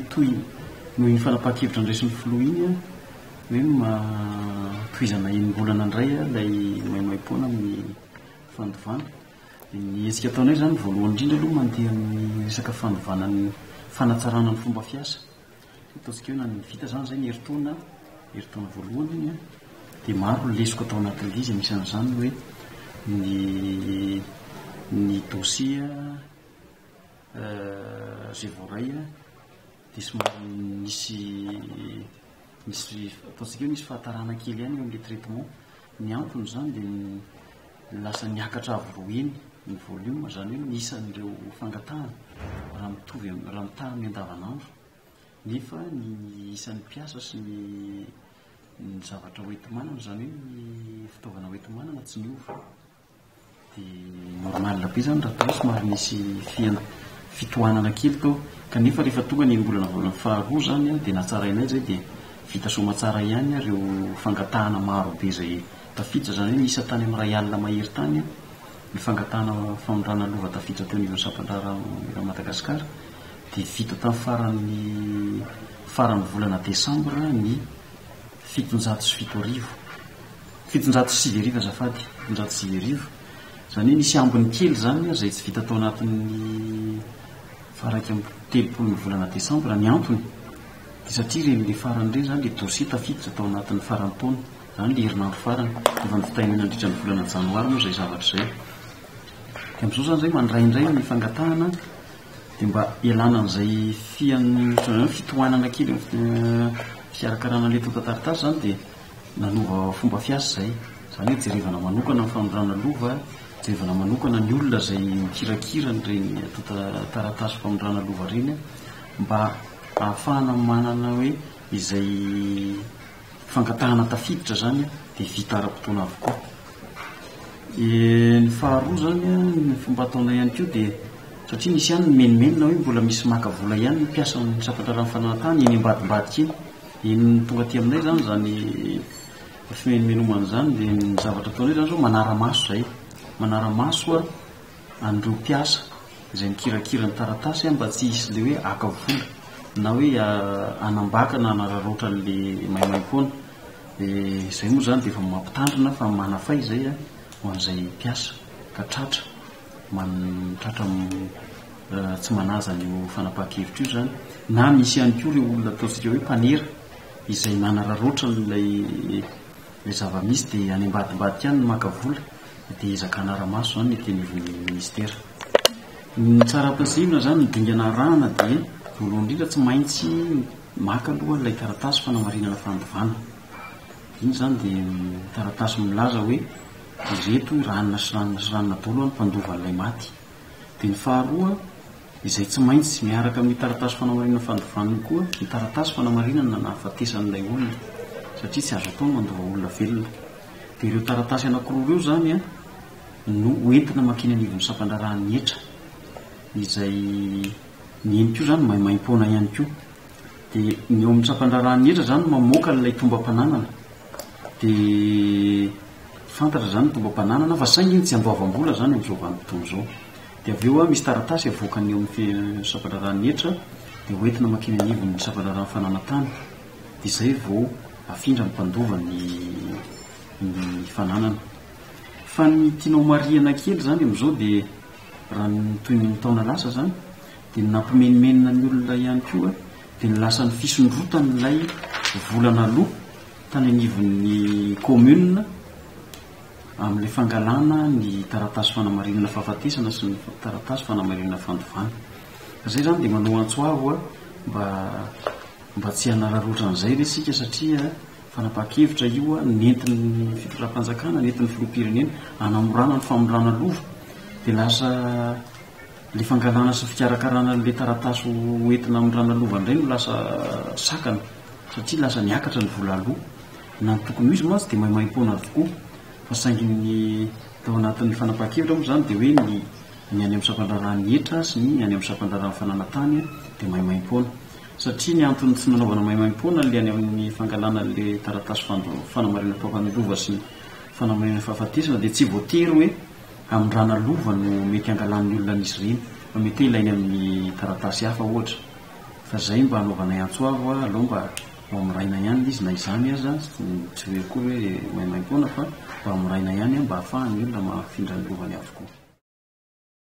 toy noho ny fanapahan-kevitra andraisin'ny filoha iny hoe tohizana enim-bolana indray ilay maimaim-poana amin'ny fandovana. Ny hetsika ataonay zany voalohany indrindra aloha mandeha amin'ny resaka fandovanany fanatsarana ny fomba fiasa. Ataontsika hoe na ny vita zany zay ny herintaona voalohany iny dia maro lesoko atao anatin'ilay izy. Misy an'izany hoe ny dosia zay voaray dia somary misy ataontsika hoe misy fahatarana kely ihany eo amin'ilay traitement. Ny antony zany dia lasa niakatra avy eny ny volume, zany hoe nisan'ireo fangatahana raha mitahany andavanandro, nefa ny isan'ny mpiasa sy ny zavatra hoentimanana, zany hoe ny fitaovana hoentimanana tsy niova. Dia normal be zany raha tao somary misy fitohanana kely tao, kanefa rehefa tonga ny enim-bolana voalohany faharoa zany dia natsarainay zay dia vita soa tsara ihany ireo fangatahana maro be zay tafiditra, zany hoe ny isa tany amin'ny ray alina mahery tany ny fangatahana famondrana lova tafiditra teo anivon'ny Sampandrara Madagasikara. Dia vita tamin'ny farany volana Desambra ny 707 arivo azafady, 707 arivo. Zany hoe nisy ambiny kely zany zay tsy vita tao anatin'ny faraka amin'ny 30 volana Desambra. Ny antony dia satria ren'ilay farany ireny zany ilay dosie tafiditra tao anatin'ny farany taona, zany ilay herinandro farany efa ny fitahinana nandritra ny volana janoary moa zay zavatra izay. Dia amin'izao zany zay mandraindray ny fangatahana dia mba ialana an'izay fitohanana kely fiarakarana ilay tao-tantaratasy zany dia nanova fomba fiasa zay. Zany hoe jerevana manokana ny famondrana lova, jerevana manokana ny olona zay mikirakira nyreny taratasy famondrana lova reny mba ahafahana manana hoe izay fangatahana tafiditra zany dia vita ara-potoana avokoa. Ny faharoa zany ny fomba ataonay ihany koa dia satria misy ihany menimenina hoe mbola misy maka vola ihany ny mpiasa ny Sampandrara fananantany eny ambadimbadika eny tonga aty aminay zany fimenimenomana zany. Dia ny zavatra ataonay zany zao manara-maso zay, manara-maso an'ireo mpiasa izay mikirakira ny taratasy mba tsy hisy le hoe aka vola na hoe anambaka na anararoatra n'le maimaim-poana. Dia izay moa zany dia efa mampitandrina fa manafay zay ho an'izay mpiasa ka tratra tsy manaza ny fanapahan-kevitra io zany. Na misy ihany koa ireo olona ataontsika hoe mpanera izay manararoatra n'ilay zava-misy dia any ambadimbadika ihany ny maka vola dia ezaka anara-maso zany ny tenivon'ny ministera. Ny tsara-pasihivana zany ny dingana arahana dia voalohany indrindra tsy maintsy maka aloha ilay taratasy fanamarinana fandovana. Iny zany dia taratasy milaza hoe ireto ranona sy ranona daholo ny mpandovan'ilay maty. Dia ny faharoa izay tsy maintsy miaraka amin'ny taratasy fanamarinana fandovanany koa ny taratasy fanamarinana na hafatesan'ilay olona, satria tsy azo atao mandova olona velona. Dia ireo taratasy anankiroa ireo zany no entina makeny anivon'ny Sampandrarany etra izay ny eny koa zany maimaim-poana ihany koa. Dia ny eo amin'ny Sampandrarany etra zany mamoaka ilay tombam-pananana. Dia fantatra zany tombam-pananana fa saingy iny tsy andoavam-bola zany amin'izao vanim-potoana izao. Dia avy eo misy taratasy avoakany eo amin'ny Sampandrarany etra dia hoentina makeny anivon'ny Sampandrarany fananantany. Dia izay vao afindra ny mpandova ny fananana. Fa ny tianao mariana kely zany amin'izao dia raha toy ny taona lasa zany dia nampimenimenina ny olona ihany koa dia ny lasa ny fisondrotan'ilay volana aloha tany anivon'ny commune amin'ilay fangalana ny taratasy fanamarinana fahafatesana sy ny taratasy fanamarinana fandovana. Zay zany dia manao antsoavo mba tsy hanararoatra an'izay re sika, satria fanapahan-kevitra io nentin'ny fitondram-panjakana, nentin'ny filoham-pirenena hanamorana ny famondrana lova. Dia lasa le fangalana sy fikarakarana le taratasy hoentina hamondrana lova indray no lasa sakana, satria lasa niakatra ny vola aloha. Na ny tokony ho izy mantsy dia maimaim-poana avokoa, fa saingy ny tao anatin'ny fanapahan-kevitra moa zany dia hoe ny any amin'ny Sampandrarany etra sy ny any amin'ny Sampandrarany fananantany dia maimaim-poana. Satria ny antony tsy nanaovana maimaim-poana le any amin'ny fangalana le taratasy fanamarinana lova sy fanamarinana fahafatesana dia tsy voatery hoe hamondrana lova no mety angalan'ny olona an'izy ireny, fa mety ilainy amin'ny taratasy hafa ohatra. fa zay mba hanaovanay antsoavo aloha mba amiraina ihany izy na izany aza tsy hoe koa hoe maimaimpoana fa mba amiraina ihany mba hahafahany olona mahafindra ny lovany avokoa.